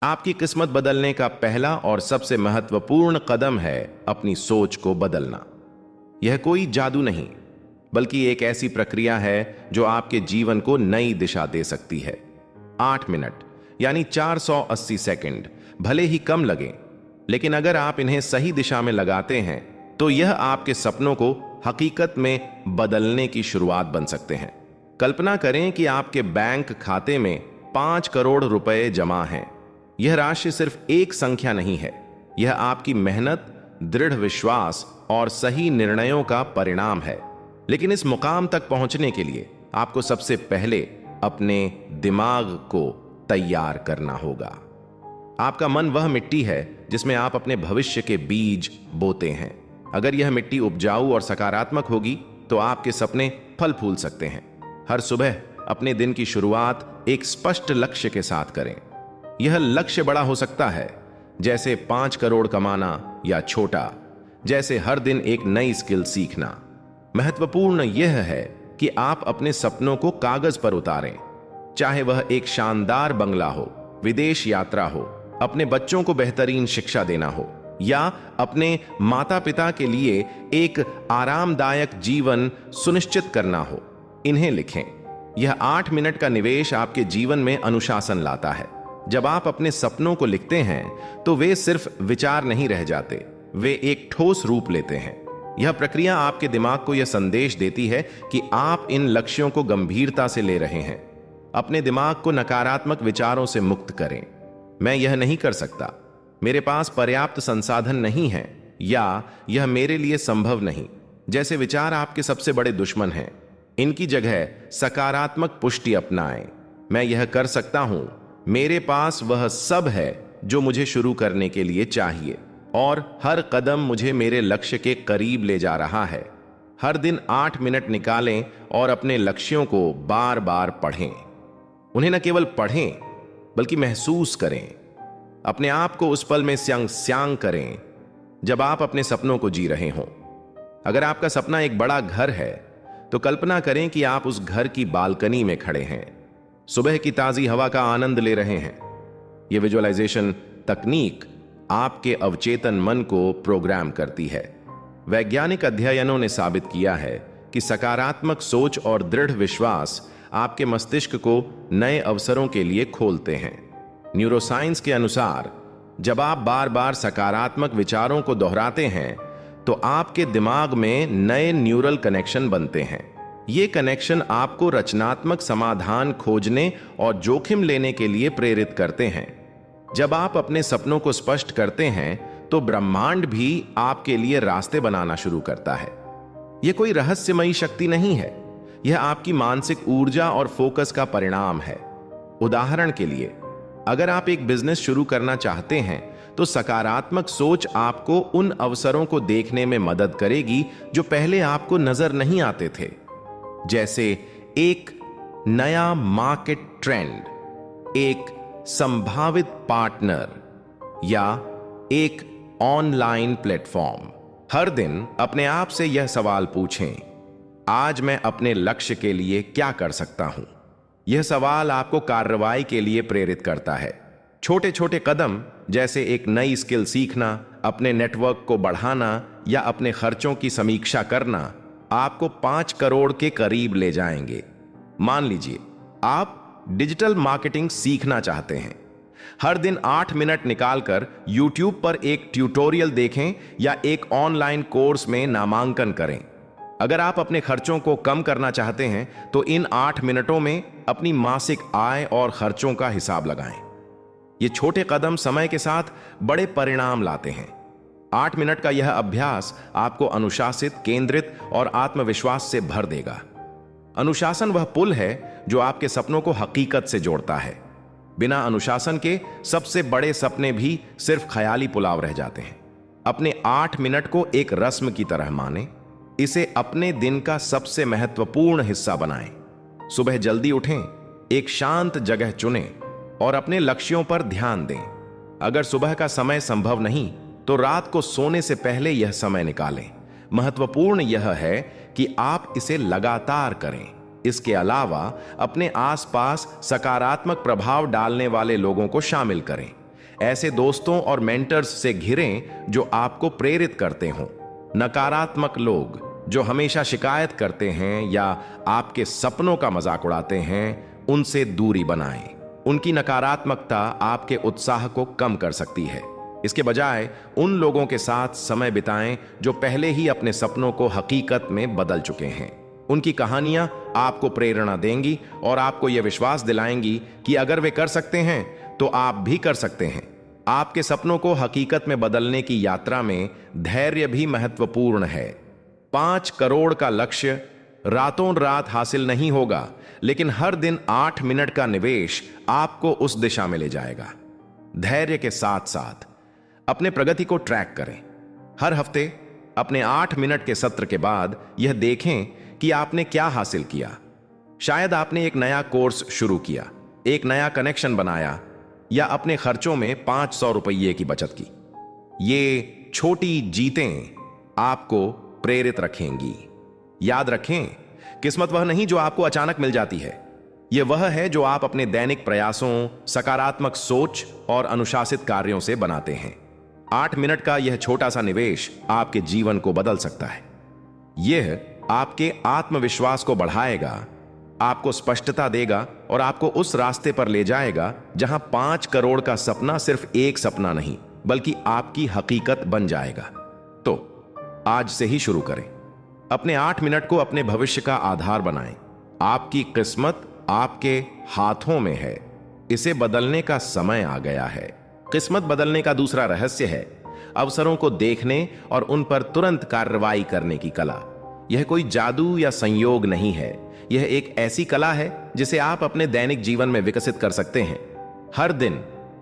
आपकी किस्मत बदलने का पहला और सबसे महत्वपूर्ण कदम है अपनी सोच को बदलना। यह कोई जादू नहीं, बल्कि एक ऐसी प्रक्रिया है जो आपके जीवन को नई दिशा दे सकती है। 8 मिनट यानी 480 सेकंड भले ही कम लगें, लेकिन अगर आप इन्हें सही दिशा में लगाते हैं तो यह आपके सपनों को हकीकत में बदलने की शुरुआत बन सकते हैं। कल्पना करें कि आपके बैंक खाते में 5 करोड़ रुपए जमा हैं। यह राशि सिर्फ एक संख्या नहीं है, यह आपकी मेहनत, दृढ़ विश्वास और सही निर्णयों का परिणाम है। लेकिन इस मुकाम तक पहुंचने के लिए आपको सबसे पहले अपने दिमाग को तैयार करना होगा। आपका मन वह मिट्टी है जिसमें आप अपने भविष्य के बीज बोते हैं। अगर यह मिट्टी उपजाऊ और सकारात्मक होगी तो आपके सपने फल फूल सकते हैं। हर सुबह अपने दिन की शुरुआत एक स्पष्ट लक्ष्य के साथ करें। यह लक्ष्य बड़ा हो सकता है, जैसे 5 करोड़ कमाना, या छोटा, जैसे हर दिन एक नई स्किल सीखना। महत्वपूर्ण यह है कि आप अपने सपनों को कागज पर उतारें, चाहे वह एक शानदार बंगला हो, विदेश यात्रा हो, अपने बच्चों को बेहतरीन शिक्षा देना हो, या अपने माता पिता के लिए एक आरामदायक जीवन सुनिश्चित करना हो। इन्हें लिखें। यह 8 मिनट का निवेश आपके जीवन में अनुशासन लाता है। जब आप अपने सपनों को लिखते हैं तो वे सिर्फ विचार नहीं रह जाते, वे एक ठोस रूप लेते हैं। यह प्रक्रिया आपके दिमाग को यह संदेश देती है कि आप इन लक्ष्यों को गंभीरता से ले रहे हैं। अपने दिमाग को नकारात्मक विचारों से मुक्त करें। मैं यह नहीं कर सकता, मेरे पास पर्याप्त संसाधन नहीं है, या यह मेरे लिए संभव नहीं जैसे विचार आपके सबसे बड़े दुश्मन हैं। इनकी जगह सकारात्मक पुष्टि अपनाएं। मैं यह कर सकता हूं, मेरे पास वह सब है जो मुझे शुरू करने के लिए चाहिए, और हर कदम मुझे मेरे लक्ष्य के करीब ले जा रहा है। हर दिन 8 मिनट निकालें और अपने लक्ष्यों को बार बार पढ़ें। उन्हें न केवल पढ़ें बल्कि महसूस करें। अपने आप को उस पल में स्यांग करें जब आप अपने सपनों को जी रहे हों। अगर आपका सपना एक बड़ा घर है तो कल्पना करें कि आप उस घर की बालकनी में खड़े हैं, सुबह की ताजी हवा का आनंद ले रहे हैं। यह विजुअलाइजेशन तकनीक आपके अवचेतन मन को प्रोग्राम करती है। वैज्ञानिक अध्ययनों ने साबित किया है कि सकारात्मक सोच और दृढ़ विश्वास आपके मस्तिष्क को नए अवसरों के लिए खोलते हैं। न्यूरोसाइंस के अनुसार जब आप बार बार सकारात्मक विचारों को दोहराते हैं तो आपके दिमाग में नए न्यूरल कनेक्शन बनते हैं। ये कनेक्शन आपको रचनात्मक समाधान खोजने और जोखिम लेने के लिए प्रेरित करते हैं। जब आप अपने सपनों को स्पष्ट करते हैं तो ब्रह्मांड भी आपके लिए रास्ते बनाना शुरू करता है। यह कोई रहस्यमयी शक्ति नहीं है, यह आपकी मानसिक ऊर्जा और फोकस का परिणाम है। उदाहरण के लिए, अगर आप एक बिजनेस शुरू करना चाहते हैं तो सकारात्मक सोच आपको उन अवसरों को देखने में मदद करेगी जो पहले आपको नजर नहीं आते थे, जैसे एक नया मार्केट ट्रेंड, एक संभावित पार्टनर, या एक ऑनलाइन प्लेटफॉर्म। हर दिन अपने आप से यह सवाल पूछें, आज मैं अपने लक्ष्य के लिए क्या कर सकता हूं? यह सवाल आपको कार्रवाई के लिए प्रेरित करता है। छोटे छोटे कदम जैसे एक नई स्किल सीखना, अपने नेटवर्क को बढ़ाना, या अपने खर्चों की समीक्षा करना आपको 5 करोड़ के करीब ले जाएंगे। मान लीजिए आप डिजिटल मार्केटिंग सीखना चाहते हैं। हर दिन 8 मिनट निकालकर YouTube पर एक ट्यूटोरियल देखें या एक ऑनलाइन कोर्स में नामांकन करें। अगर आप अपने खर्चों को कम करना चाहते हैं तो इन 8 मिनटों में अपनी मासिक आय और खर्चों का हिसाब लगाएं। ये छोटे कदम समय के साथ बड़े परिणाम लाते हैं। 8 मिनट का यह अभ्यास आपको अनुशासित, केंद्रित और आत्मविश्वास से भर देगा। अनुशासन वह पुल है जो आपके सपनों को हकीकत से जोड़ता है। बिना अनुशासन के सबसे बड़े सपने भी सिर्फ ख्याली पुलाव रह जाते हैं। अपने 8 मिनट को एक रस्म की तरह माने, इसे अपने दिन का सबसे महत्वपूर्ण हिस्सा बनाएं। सुबह जल्दी उठें, एक शांत जगह चुनें और अपने लक्ष्यों पर ध्यान दें। अगर सुबह का समय संभव नहीं तो रात को सोने से पहले यह समय निकालें। महत्वपूर्ण यह है कि आप इसे लगातार करें। इसके अलावा अपने आसपास सकारात्मक प्रभाव डालने वाले लोगों को शामिल करें। ऐसे दोस्तों और मेंटर्स से घिरें जो आपको प्रेरित करते हों। नकारात्मक लोग जो हमेशा शिकायत करते हैं या आपके सपनों का मजाक उड़ाते हैं, उनसे दूरी बनाएं। उनकी नकारात्मकता आपके उत्साह को कम कर सकती है। इसके बजाय उन लोगों के साथ समय बिताएं जो पहले ही अपने सपनों को हकीकत में बदल चुके हैं। उनकी कहानियां आपको प्रेरणा देंगी और आपको यह विश्वास दिलाएंगी कि अगर वे कर सकते हैं तो आप भी कर सकते हैं। आपके सपनों को हकीकत में बदलने की यात्रा में धैर्य भी महत्वपूर्ण है। 5 करोड़ का लक्ष्य रातों रात हासिल नहीं होगा, लेकिन हर दिन 8 मिनट का निवेश आपको उस दिशा में ले जाएगा। धैर्य के साथ साथ अपने प्रगति को ट्रैक करें। हर हफ्ते अपने 8 मिनट के सत्र के बाद यह देखें कि आपने क्या हासिल किया। शायद आपने एक नया कोर्स शुरू किया, एक नया कनेक्शन बनाया या अपने खर्चों में 500 रुपये की बचत की। ये छोटी जीतें आपको प्रेरित रखेंगी। याद रखें, किस्मत वह नहीं जो आपको अचानक मिल जाती है। यह वह है जो आप अपने दैनिक प्रयासों, सकारात्मक सोच और अनुशासित कार्यों से बनाते हैं। 8 मिनट का यह छोटा सा निवेश आपके जीवन को बदल सकता है। यह आपके आत्मविश्वास को बढ़ाएगा, आपको स्पष्टता देगा और आपको उस रास्ते पर ले जाएगा जहां 5 करोड़ का सपना सिर्फ एक सपना नहीं, बल्कि आपकी हकीकत बन जाएगा। तो आज से ही शुरू करें। अपने 8 मिनट को अपने भविष्य का आधार बनाएं। आपकी किस्मत आपके हाथों में है। इसे बदलने का समय आ गया है। किस्मत बदलने का दूसरा रहस्य है अवसरों को देखने और उन पर तुरंत कार्रवाई करने की कला। यह कोई जादू या संयोग नहीं है। यह एक ऐसी कला है जिसे आप अपने दैनिक जीवन में विकसित कर सकते हैं। हर दिन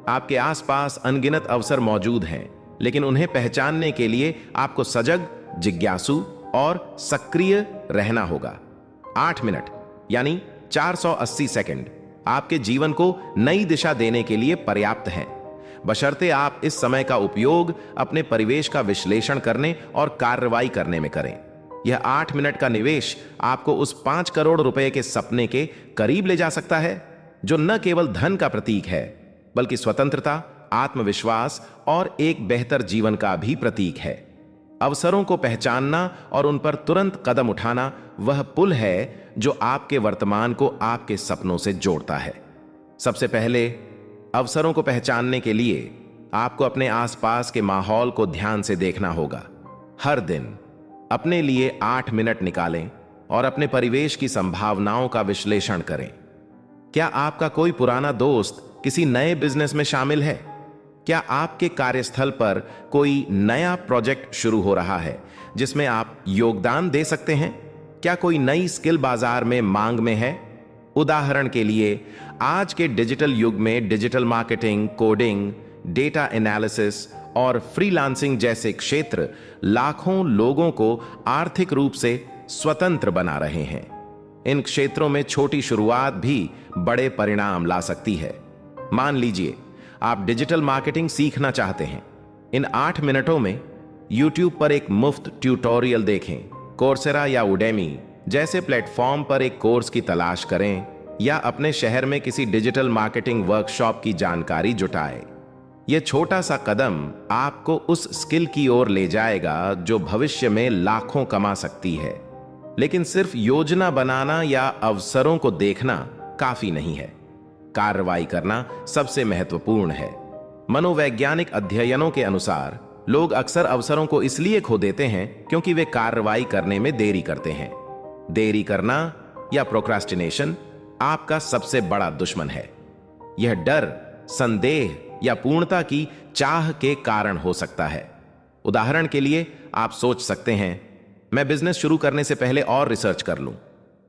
आपके आसपास अनगिनत अवसर मौजूद हैं, लेकिन उन्हें पहचानने के लिए आपको सजग, जिज्ञासु और सक्रिय रहना होगा। 8 मिनट यानी 480 सेकंड आपके जीवन को नई दिशा देने के लिए पर्याप्त हैं, बशर्ते आप इस समय का उपयोग अपने परिवेश का विश्लेषण करने और कार्रवाई करने में करें। यह 8 मिनट का निवेश आपको उस 5 करोड़ रुपए के सपने के करीब ले जा सकता है, जो न केवल धन का प्रतीक है, बल्कि स्वतंत्रता, आत्मविश्वास और एक बेहतर जीवन का भी प्रतीक है। अवसरों को पहचानना और उन पर तुरंत कदम उठाना वह पुल है जो आपके वर्तमान को आपके सपनों से जोड़ता है। सबसे पहले अवसरों को पहचानने के लिए आपको अपने आसपास के माहौल को ध्यान से देखना होगा। हर दिन अपने लिए 8 मिनट निकालें और अपने परिवेश की संभावनाओं का विश्लेषण करें। क्या आपका कोई पुराना दोस्त किसी नए बिजनेस में शामिल है? क्या आपके कार्यस्थल पर कोई नया प्रोजेक्ट शुरू हो रहा है जिसमें आप योगदान दे सकते हैं? क्या कोई नई स्किल बाजार में मांग में है? उदाहरण के लिए, आज के डिजिटल युग में digital marketing, coding, data analysis और फ्रीलांसिंग जैसे क्षेत्र लाखों लोगों को आर्थिक रूप से स्वतंत्र बना रहे हैं। इन क्षेत्रों में छोटी शुरुआत भी बड़े परिणाम ला सकती है। मान लीजिए आप डिजिटल मार्केटिंग सीखना चाहते हैं। इन 8 मिनटों में YouTube पर एक मुफ्त ट्यूटोरियल देखें, कोर्सेरा या उडेमी जैसे प्लेटफॉर्म पर एक कोर्स की तलाश करें या अपने शहर में किसी डिजिटल मार्केटिंग वर्कशॉप की जानकारी जुटाएं। यह छोटा सा कदम आपको उस स्किल की ओर ले जाएगा जो भविष्य में लाखों कमा सकती है। लेकिन सिर्फ योजना बनाना या अवसरों को देखना काफी नहीं है। कार्रवाई करना सबसे महत्वपूर्ण है। मनोवैज्ञानिक अध्ययनों के अनुसार लोग अक्सर अवसरों को इसलिए खो देते हैं क्योंकि वे कार्रवाई करने में देरी करते हैं। देरी करना या प्रोक्रास्टिनेशन आपका सबसे बड़ा दुश्मन है। यह डर, संदेह या पूर्णता की चाह के कारण हो सकता है। उदाहरण के लिए आप सोच सकते हैं, मैं बिजनेस शुरू करने से पहले और रिसर्च कर लूं,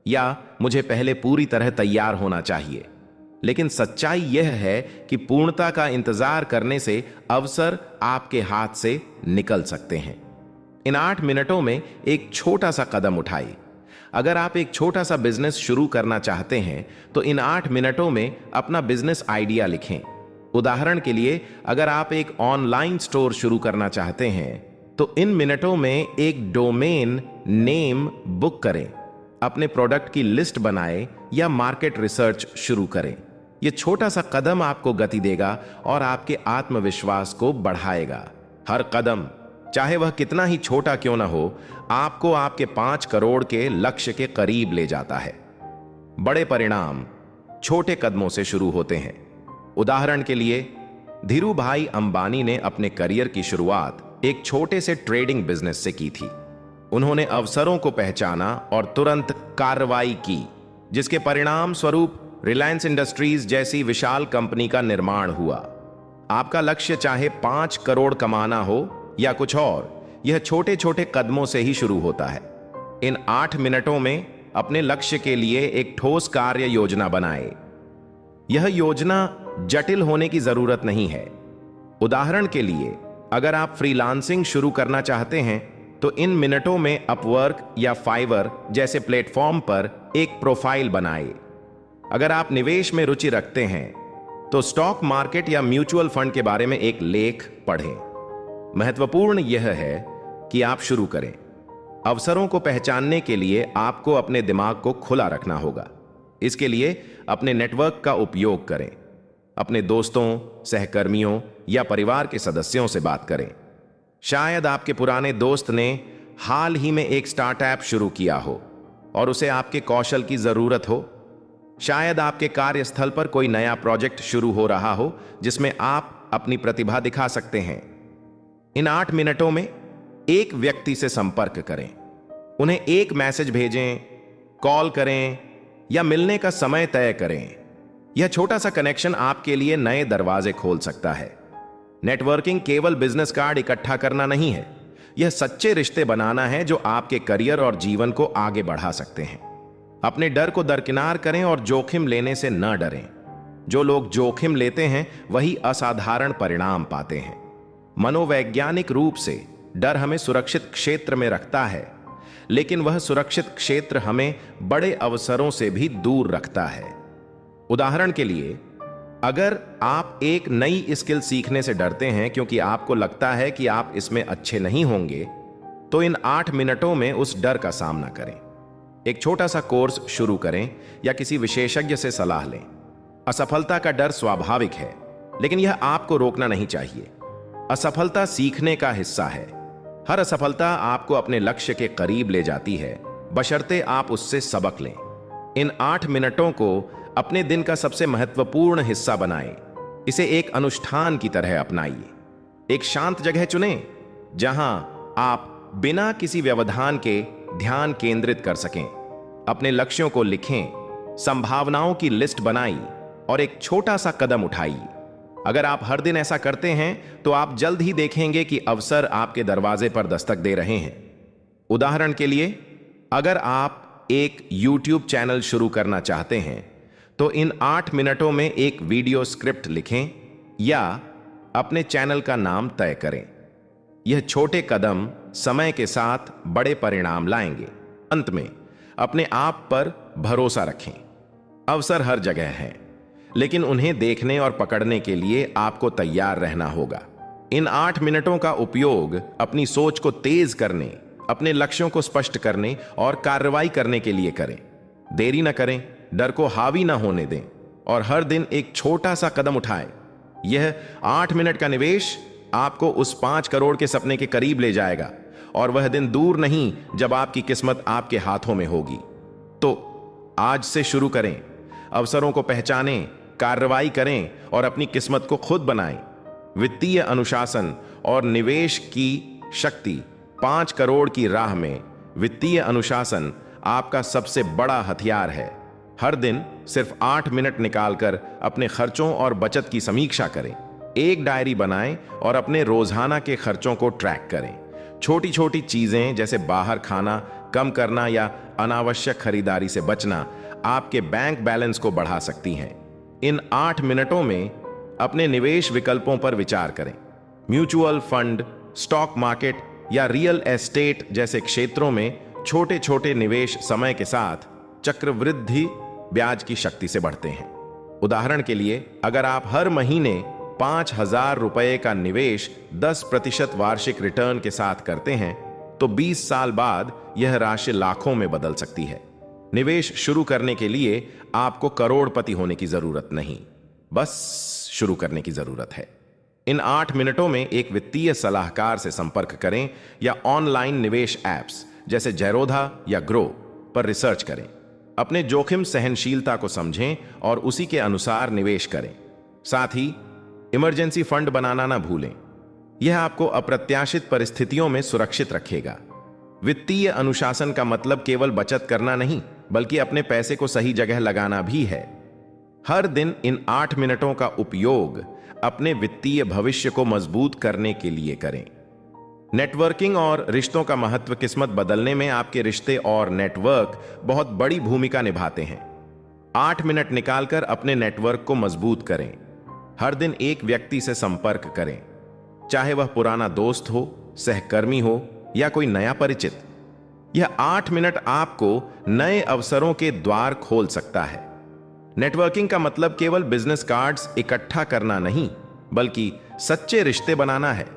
या मुझे पहले पूरी तरह तैयार होना चाहिए। लेकिन सच्चाई यह है कि पूर्णता का इंतजार करने से अवसर आपके हाथ से निकल सकते हैं। इन 8 मिनटों में एक छोटा सा कदम उठाइए। अगर आप एक छोटा सा बिजनेस शुरू करना चाहते हैं तो इन 8 मिनटों में अपना बिजनेस आइडिया लिखें। उदाहरण के लिए, अगर आप एक ऑनलाइन स्टोर शुरू करना चाहते हैं तो इन मिनटों में एक डोमेन नेम बुक करें, अपने प्रोडक्ट की लिस्ट बनाएं या मार्केट रिसर्च शुरू करें। यह छोटा सा कदम आपको गति देगा और आपके आत्मविश्वास को बढ़ाएगा। हर कदम, चाहे वह कितना ही छोटा क्यों ना हो, आपको आपके 5 करोड़ के लक्ष्य के करीब ले जाता है। बड़े परिणाम छोटे कदमों से शुरू होते हैं। उदाहरण के लिए, धीरूभाई अंबानी ने अपने करियर की शुरुआत एक छोटे से ट्रेडिंग बिजनेस से की थी। उन्होंने अवसरों को पहचाना और तुरंत कार्रवाई की, जिसके परिणाम स्वरूप रिलायंस इंडस्ट्रीज जैसी विशाल कंपनी का निर्माण हुआ। आपका लक्ष्य चाहे 5 करोड़ कमाना हो या कुछ और, यह छोटे छोटे कदमों से ही शुरू होता है। इन 8 मिनटों में अपने लक्ष्य के लिए एक ठोस कार्य योजना बनाएं। यह योजना जटिल होने की जरूरत नहीं है। उदाहरण के लिए, अगर आप फ्रीलांसिंग शुरू करना चाहते हैं तो इन मिनटों में अपवर्क या फाइवर जैसे प्लेटफॉर्म पर एक प्रोफाइल बनाएं। अगर आप निवेश में रुचि रखते हैं तो स्टॉक मार्केट या म्यूचुअल फंड के बारे में एक लेख पढ़ें। महत्वपूर्ण यह है कि आप शुरू करें। अवसरों को पहचानने के लिए आपको अपने दिमाग को खुला रखना होगा। इसके लिए अपने नेटवर्क का उपयोग करें। अपने दोस्तों, सहकर्मियों या परिवार के सदस्यों से बात करें। शायद आपके पुराने दोस्त ने हाल ही में एक स्टार्टअप शुरू किया हो और उसे आपके कौशल की जरूरत हो। शायद आपके कार्यस्थल पर कोई नया प्रोजेक्ट शुरू हो रहा हो जिसमें आप अपनी प्रतिभा दिखा सकते हैं। इन 8 मिनटों में एक व्यक्ति से संपर्क करें। उन्हें एक मैसेज भेजें, कॉल करें या मिलने का समय तय करें। यह छोटा सा कनेक्शन आपके लिए नए दरवाजे खोल सकता है। नेटवर्किंग केवल बिजनेस कार्ड इकट्ठा करना नहीं है, यह सच्चे रिश्ते बनाना है जो आपके करियर और जीवन को आगे बढ़ा सकते हैं। अपने डर को दरकिनार करें और जोखिम लेने से न डरें। जो लोग जोखिम लेते हैं वही असाधारण परिणाम पाते हैं। मनोवैज्ञानिक रूप से डर हमें सुरक्षित क्षेत्र में रखता है, लेकिन वह सुरक्षित क्षेत्र हमें बड़े अवसरों से भी दूर रखता है। उदाहरण के लिए, अगर आप एक नई स्किल सीखने से डरते हैं क्योंकि आपको लगता है कि आप इसमें अच्छे नहीं होंगे, तो इन 8 मिनटों में उस डर का सामना करें। एक छोटा सा कोर्स शुरू करें या किसी विशेषज्ञ से सलाह लें। असफलता का डर स्वाभाविक है, लेकिन यह आपको रोकना नहीं चाहिए। असफलता सीखने का हिस्सा है। हर असफलता आपको अपने लक्ष्य के करीब ले जाती है, बशर्ते आप उससे सबक लें। इन 8 मिनटों को अपने दिन का सबसे महत्वपूर्ण हिस्सा बनाएं। इसे एक अनुष्ठान की तरह अपनाइए। एक शांत जगह चुनें जहां आप बिना किसी व्यवधान के ध्यान केंद्रित कर सकें। अपने लक्ष्यों को लिखें, संभावनाओं की लिस्ट बनाई और एक छोटा सा कदम उठाइए। अगर आप हर दिन ऐसा करते हैं तो आप जल्द ही देखेंगे कि अवसर आपके दरवाजे पर दस्तक दे रहे हैं। उदाहरण के लिए, अगर आप एक YouTube चैनल शुरू करना चाहते हैं तो इन 8 मिनटों में एक वीडियो स्क्रिप्ट लिखें या अपने चैनल का नाम तय करें। यह छोटे कदम समय के साथ बड़े परिणाम लाएंगे। अंत में, अपने आप पर भरोसा रखें। अवसर हर जगह हैं, लेकिन उन्हें देखने और पकड़ने के लिए आपको तैयार रहना होगा। इन 8 मिनटों का उपयोग अपनी सोच को तेज करने, अपने लक्ष्यों को स्पष्ट करने और कार्रवाई करने के लिए करें। देरी न करें, डर को हावी न होने दें और हर दिन एक छोटा सा कदम उठाएं। यह 8 मिनट का निवेश आपको उस 5 करोड़ के सपने के करीब ले जाएगा और वह दिन दूर नहीं जब आपकी किस्मत आपके हाथों में होगी। तो आज से शुरू करें, अवसरों को पहचानें, कार्रवाई करें और अपनी किस्मत को खुद बनाएं। वित्तीय अनुशासन और निवेश की शक्ति। 5 करोड़ की राह में वित्तीय अनुशासन आपका सबसे बड़ा हथियार है। हर दिन सिर्फ 8 मिनट निकालकर अपने खर्चों और बचत की समीक्षा करें। एक डायरी बनाएं और अपने रोजाना के खर्चों को ट्रैक करें। छोटी छोटी चीजें जैसे बाहर खाना कम करना या अनावश्यक खरीदारी से बचना आपके बैंक बैलेंस को बढ़ा सकती हैं। इन 8 मिनटों में अपने निवेश विकल्पों पर विचार करें। म्यूचुअल फंड, स्टॉक मार्केट या रियल एस्टेट जैसे क्षेत्रों में छोटे छोटे निवेश समय के साथ चक्रवृद्धि ब्याज की शक्ति से बढ़ते हैं। उदाहरण के लिए, अगर आप हर महीने 5,000 रुपए का निवेश 10% वार्षिक रिटर्न के साथ करते हैं तो 20 साल बाद यह राशि लाखों में बदल सकती है। निवेश शुरू करने के लिए आपको करोड़पति होने की जरूरत नहीं, बस शुरू करने की जरूरत है। इन 8 मिनटों में एक वित्तीय सलाहकार से संपर्क करें या ऑनलाइन निवेश ऐप्स जैसे जैरोधा या ग्रो पर रिसर्च करें। अपने जोखिम सहनशीलता को समझें और उसी के अनुसार निवेश करें। साथ ही इमरजेंसी फंड बनाना ना भूलें, यह आपको अप्रत्याशित परिस्थितियों में सुरक्षित रखेगा। वित्तीय अनुशासन का मतलब केवल बचत करना नहीं, बल्कि अपने पैसे को सही जगह लगाना भी है। हर दिन इन 8 मिनटों का उपयोग अपने वित्तीय भविष्य को मजबूत करने के लिए करें। नेटवर्किंग और रिश्तों का महत्व किस्मत बदलने में आपके रिश्ते और नेटवर्क बहुत बड़ी भूमिका निभाते हैं। 8 मिनट निकालकर अपने नेटवर्क को मजबूत करें। हर दिन एक व्यक्ति से संपर्क करें, चाहे वह पुराना दोस्त हो, सहकर्मी हो या कोई नया परिचित। यह 8 मिनट आपको नए अवसरों के द्वार खोल सकता है। नेटवर्किंग का मतलब केवल बिजनेस कार्ड्स इकट्ठा करना नहीं, बल्कि सच्चे रिश्ते बनाना है।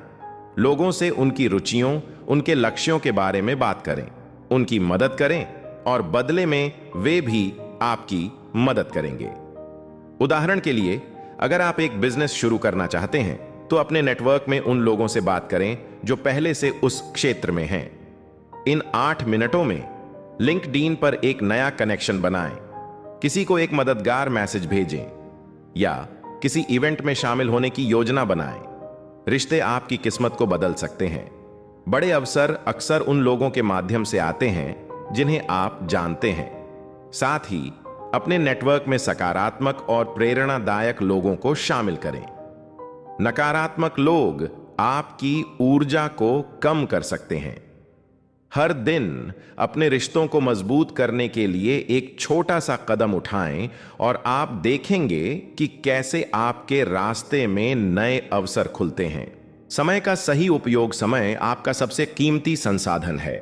लोगों से उनकी रुचियों, उनके लक्ष्यों के बारे में बात करें, उनकी मदद करें और बदले में वे भी आपकी मदद करेंगे। उदाहरण के लिए, अगर आप एक बिजनेस शुरू करना चाहते हैं तो अपने नेटवर्क में उन लोगों से बात करें जो पहले से उस क्षेत्र में हैं। इन 8 मिनटों में लिंक्डइन पर एक नया कनेक्शन बनाएं, किसी को एक मददगार मैसेज भेजें या किसी इवेंट में शामिल होने की योजना बनाएं। रिश्ते आपकी किस्मत को बदल सकते हैं। बड़े अवसर अक्सर उन लोगों के माध्यम से आते हैं जिन्हें आप जानते हैं। साथ ही अपने नेटवर्क में सकारात्मक और प्रेरणादायक लोगों को शामिल करें। नकारात्मक लोग आपकी ऊर्जा को कम कर सकते हैं। हर दिन अपने रिश्तों को मजबूत करने के लिए एक छोटा सा कदम उठाएं और आप देखेंगे कि कैसे आपके रास्ते में नए अवसर खुलते हैं। समय का सही उपयोग समय आपका सबसे कीमती संसाधन है।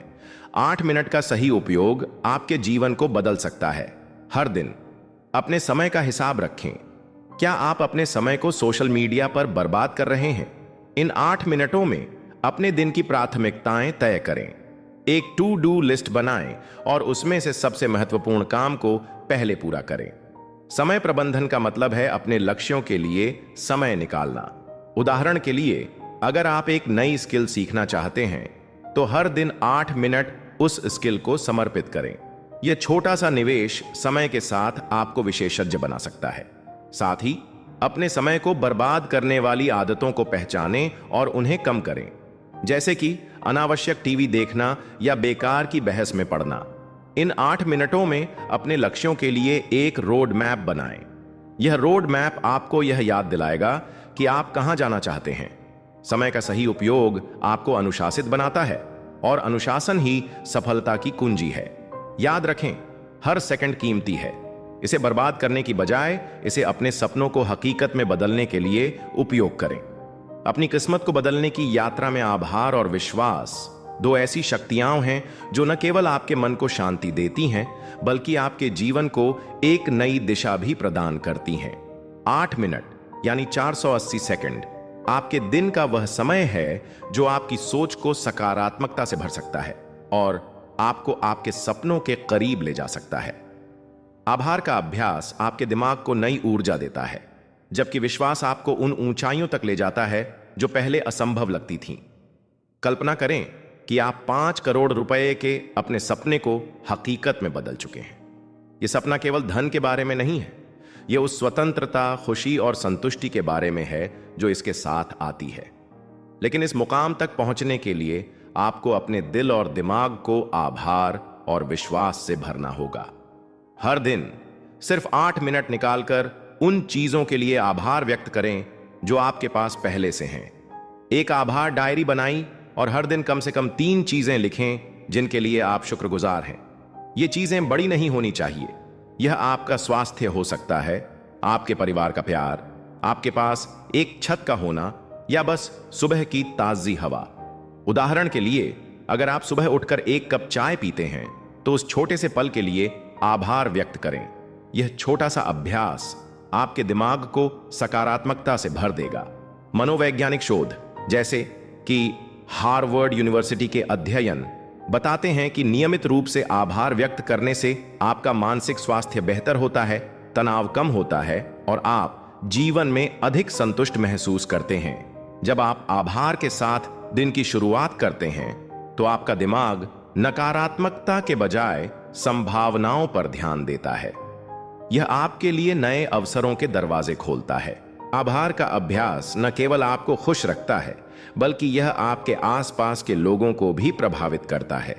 8 मिनट का सही उपयोग आपके जीवन को बदल सकता है। हर दिन अपने समय का हिसाब रखें। क्या आप अपने समय को सोशल मीडिया पर बर्बाद कर रहे हैं? इन 8 मिनटों में अपने दिन की प्राथमिकताएं तय करें। एक टू डू लिस्ट बनाएं और उसमें से सबसे महत्वपूर्ण काम को पहले पूरा करें। समय प्रबंधन का मतलब है अपने लक्ष्यों के लिए समय निकालना। उदाहरण के लिए, अगर आप एक नई स्किल सीखना चाहते हैं तो हर दिन 8 मिनट उस स्किल को समर्पित करें। यह छोटा सा निवेश समय के साथ आपको विशेषज्ञ बना सकता है। साथ ही अपने समय को बर्बाद करने वाली आदतों को पहचानें और उन्हें कम करें, जैसे कि अनावश्यक टीवी देखना या बेकार की बहस में पड़ना। इन 8 मिनटों में अपने लक्ष्यों के लिए एक रोड मैप बनाएं। यह रोड मैप आपको यह याद दिलाएगा कि आप कहां जाना चाहते हैं। समय का सही उपयोग आपको अनुशासित बनाता है और अनुशासन ही सफलता की कुंजी है। याद रखें, हर सेकंड कीमती है। इसे बर्बाद करने की बजाय इसे अपने सपनों को हकीकत में बदलने के लिए उपयोग करें। अपनी किस्मत को बदलने की यात्रा में आभार और विश्वास, दो ऐसी शक्तियां हैं जो न केवल आपके मन को शांति देती हैं, बल्कि आपके जीवन को एक नई दिशा भी प्रदान करती हैं। 8 मिनट यानी 480 सेकंड आपके दिन का वह समय है जो आपकी सोच को सकारात्मकता से भर सकता है और आपको आपके सपनों के करीब ले जा सकता है। आभार का अभ्यास आपके दिमाग को नई ऊर्जा देता है, जबकि विश्वास आपको उन ऊंचाइयों तक ले जाता है जो पहले असंभव लगती थीं। कल्पना करें कि आप 5 करोड़ रुपए के अपने सपने को हकीकत में बदल चुके हैं। यह सपना केवल धन के बारे में नहीं है, यह उस स्वतंत्रता, खुशी और संतुष्टि के बारे में है जो इसके साथ आती है। लेकिन इस मुकाम तक पहुंचने के लिए आपको अपने दिल और दिमाग को आभार और विश्वास से भरना होगा। हर दिन सिर्फ 8 मिनट निकालकर उन चीजों के लिए आभार व्यक्त करें जो आपके पास पहले से हैं। एक आभार डायरी बनाई और हर दिन कम से कम 3 चीजें लिखें जिनके लिए आप शुक्रगुजार हैं। ये चीजें बड़ी नहीं होनी चाहिए। यह आपका स्वास्थ्य हो सकता है, आपके परिवार का प्यार, आपके पास एक छत का होना या बस सुबह की ताजी हवा। उदाहरण के लिए, अगर आप सुबह उठकर 1 कप चाय पीते हैं तो उस छोटे से पल के लिए आभार व्यक्त करें। यह छोटा सा अभ्यास आपके दिमाग को सकारात्मकता से भर देगा। मनोवैज्ञानिक शोध जैसे कि हार्वर्ड यूनिवर्सिटी के अध्ययन बताते हैं कि नियमित रूप से आभार व्यक्त करने से आपका मानसिक स्वास्थ्य बेहतर होता है, तनाव कम होता है और आप जीवन में अधिक संतुष्ट महसूस करते हैं। जब आप आभार के साथ दिन की शुरुआत करते हैं तो आपका दिमाग नकारात्मकता के बजाय संभावनाओं पर ध्यान देता है। यह आपके लिए नए अवसरों के दरवाजे खोलता है। आभार का अभ्यास न केवल आपको खुश रखता है, बल्कि यह आपके आसपास के लोगों को भी प्रभावित करता है।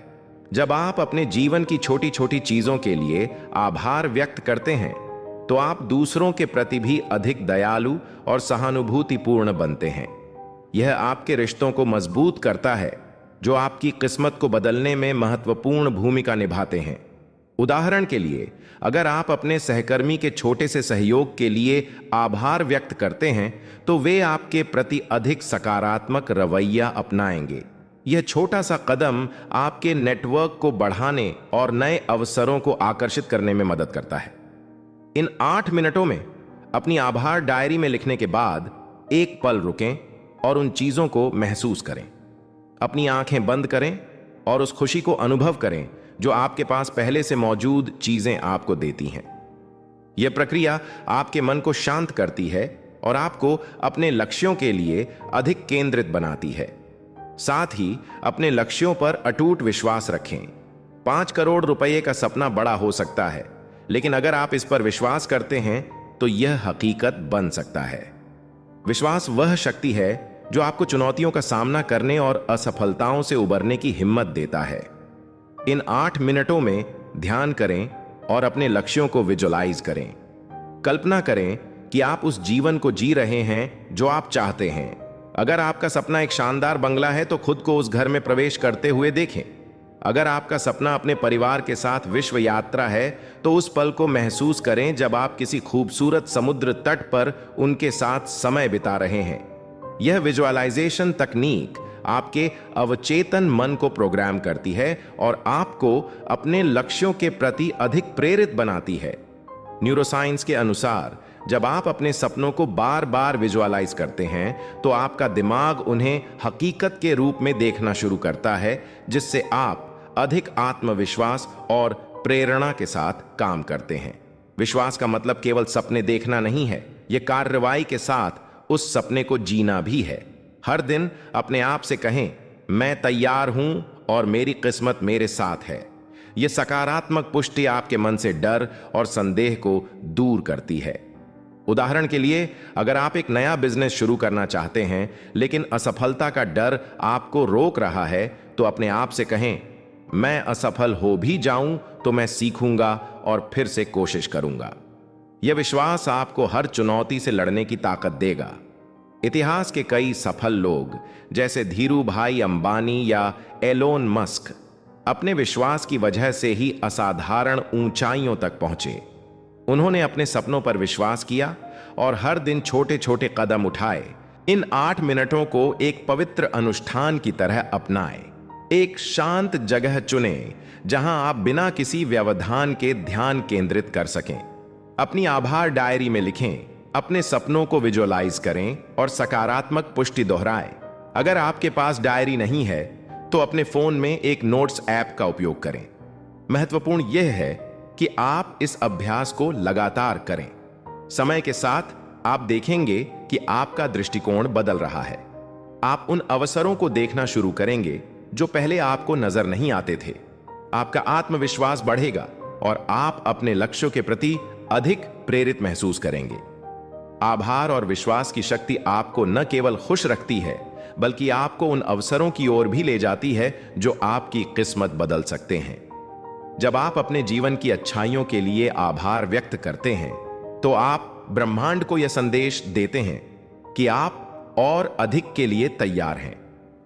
जब आप अपने जीवन की छोटी छोटी चीजों के लिए आभार व्यक्त करते हैं तो आप दूसरों के प्रति भी अधिक दयालु और सहानुभूतिपूर्ण बनते हैं। यह आपके रिश्तों को मजबूत करता है, जो आपकी किस्मत को बदलने में महत्वपूर्ण भूमिका निभाते हैं। उदाहरण के लिए, अगर आप अपने सहकर्मी के छोटे से सहयोग के लिए आभार व्यक्त करते हैं तो वे आपके प्रति अधिक सकारात्मक रवैया अपनाएंगे। यह छोटा सा कदम आपके नेटवर्क को बढ़ाने और नए अवसरों को आकर्षित करने में मदद करता है। इन 8 मिनटों में अपनी आभार डायरी में लिखने के बाद एक पल रुकें और उन चीजों को महसूस करें। अपनी आंखें बंद करें और उस खुशी को अनुभव करें जो आपके पास पहले से मौजूद चीजें आपको देती हैं। यह प्रक्रिया आपके मन को शांत करती है और आपको अपने लक्ष्यों के लिए अधिक केंद्रित बनाती है। साथ ही अपने लक्ष्यों पर अटूट विश्वास रखें। 5 करोड़ रुपए का सपना बड़ा हो सकता है, लेकिन अगर आप इस पर विश्वास करते हैं तो यह हकीकत बन सकता है। विश्वास वह शक्ति है जो आपको चुनौतियों का सामना करने और असफलताओं से उबरने की हिम्मत देता है। इन 8 मिनटों में ध्यान करें और अपने लक्ष्यों को विजुअलाइज करें। कल्पना करें कि आप उस जीवन को जी रहे हैं जो आप चाहते हैं। अगर आपका सपना एक शानदार बंगला है तो खुद को उस घर में प्रवेश करते हुए देखें। अगर आपका सपना अपने परिवार के साथ विश्व यात्रा है तो उस पल को महसूस करें जब आप किसी खूबसूरत समुद्र तट पर उनके साथ समय बिता रहे हैं। यह विजुअलाइजेशन तकनीक आपके अवचेतन मन को प्रोग्राम करती है और आपको अपने लक्ष्यों के प्रति अधिक प्रेरित बनाती है। न्यूरोसाइंस के अनुसार जब आप अपने सपनों को बार बार विजुअलाइज करते हैं तो आपका दिमाग उन्हें हकीकत के रूप में देखना शुरू करता है, जिससे आप अधिक आत्मविश्वास और प्रेरणा के साथ काम करते हैं। विश्वास का मतलब केवल सपने देखना नहीं है, यह कार्रवाई के साथ उस सपने को जीना भी है। हर दिन अपने आप से कहें, मैं तैयार हूं और मेरी किस्मत मेरे साथ है। यह सकारात्मक पुष्टि आपके मन से डर और संदेह को दूर करती है। उदाहरण के लिए, अगर आप एक नया बिजनेस शुरू करना चाहते हैं लेकिन असफलता का डर आपको रोक रहा है, तो अपने आप से कहें, मैं असफल हो भी जाऊं तो मैं सीखूंगा और फिर से कोशिश करूंगा। यह विश्वास आपको हर चुनौती से लड़ने की ताकत देगा। इतिहास के कई सफल लोग जैसे धीरूभाई अंबानी या एलोन मस्क अपने विश्वास की वजह से ही असाधारण ऊंचाइयों तक पहुंचे। उन्होंने अपने सपनों पर विश्वास किया और हर दिन छोटे छोटे कदम उठाए। इन 8 मिनटों को एक पवित्र अनुष्ठान की तरह अपनाएं। एक शांत जगह चुनें जहां आप बिना किसी व्यवधान के ध्यान केंद्रित कर सकें। अपनी आभार डायरी में लिखें, अपने सपनों को विजुअलाइज करें और सकारात्मक पुष्टि दोहराएं। अगर आपके पास डायरी नहीं है तो अपने फोन में एक नोट्स ऐप का उपयोग करें। महत्वपूर्ण यह है कि आप इस अभ्यास को लगातार करें। समय के साथ आप देखेंगे कि आपका दृष्टिकोण बदल रहा है। आप उन अवसरों को देखना शुरू करेंगे जो पहले आपको नजर नहीं आते थे। आपका आत्मविश्वास बढ़ेगा और आप अपने लक्ष्यों के प्रति अधिक प्रेरित महसूस करेंगे। आभार और विश्वास की शक्ति आपको न केवल खुश रखती है, बल्कि आपको उन अवसरों की ओर भी ले जाती है जो आपकी किस्मत बदल सकते हैं। जब आप अपने जीवन की अच्छाइयों के लिए आभार व्यक्त करते हैं तो आप ब्रह्मांड को यह संदेश देते हैं कि आप और अधिक के लिए तैयार हैं।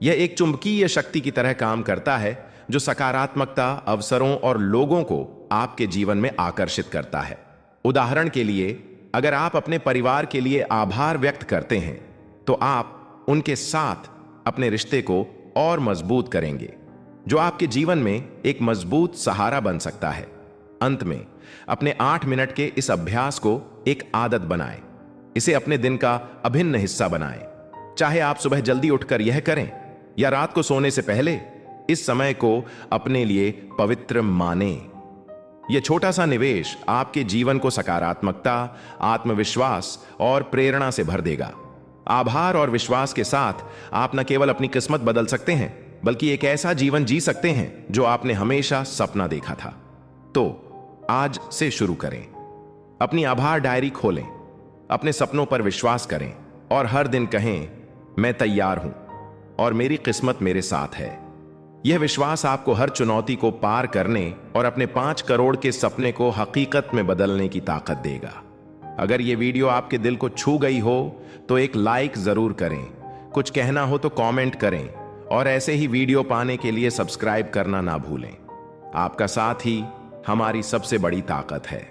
यह एक चुंबकीय शक्ति की तरह काम करता है जो सकारात्मकता, अवसरों और लोगों को आपके जीवन में आकर्षित करता है। उदाहरण के लिए, अगर आप अपने परिवार के लिए आभार व्यक्त करते हैं तो आप उनके साथ अपने रिश्ते को और मजबूत करेंगे, जो आपके जीवन में एक मजबूत सहारा बन सकता है। अंत में, अपने 8 मिनट के इस अभ्यास को एक आदत बनाएं। इसे अपने दिन का अभिन्न हिस्सा बनाएं। चाहे आप सुबह जल्दी उठकर यह करें या रात को सोने से पहले, इस समय को अपने लिए पवित्र मानें। यह छोटा सा निवेश आपके जीवन को सकारात्मकता, आत्मविश्वास और प्रेरणा से भर देगा। आभार और विश्वास के साथ आप न केवल अपनी किस्मत बदल सकते हैं, बल्कि एक ऐसा जीवन जी सकते हैं जो आपने हमेशा सपना देखा था। तो आज से शुरू करें। अपनी आभार डायरी खोलें, अपने सपनों पर विश्वास करें और हर दिन कहें, मैं तैयार हूं और मेरी किस्मत मेरे साथ है। यह विश्वास आपको हर चुनौती को पार करने और अपने 5 करोड़ के सपने को हकीकत में बदलने की ताकत देगा। अगर यह वीडियो आपके दिल को छू गई हो तो एक लाइक जरूर करें, कुछ कहना हो तो कमेंट करें और ऐसे ही वीडियो पाने के लिए सब्सक्राइब करना ना भूलें। आपका साथ ही हमारी सबसे बड़ी ताकत है।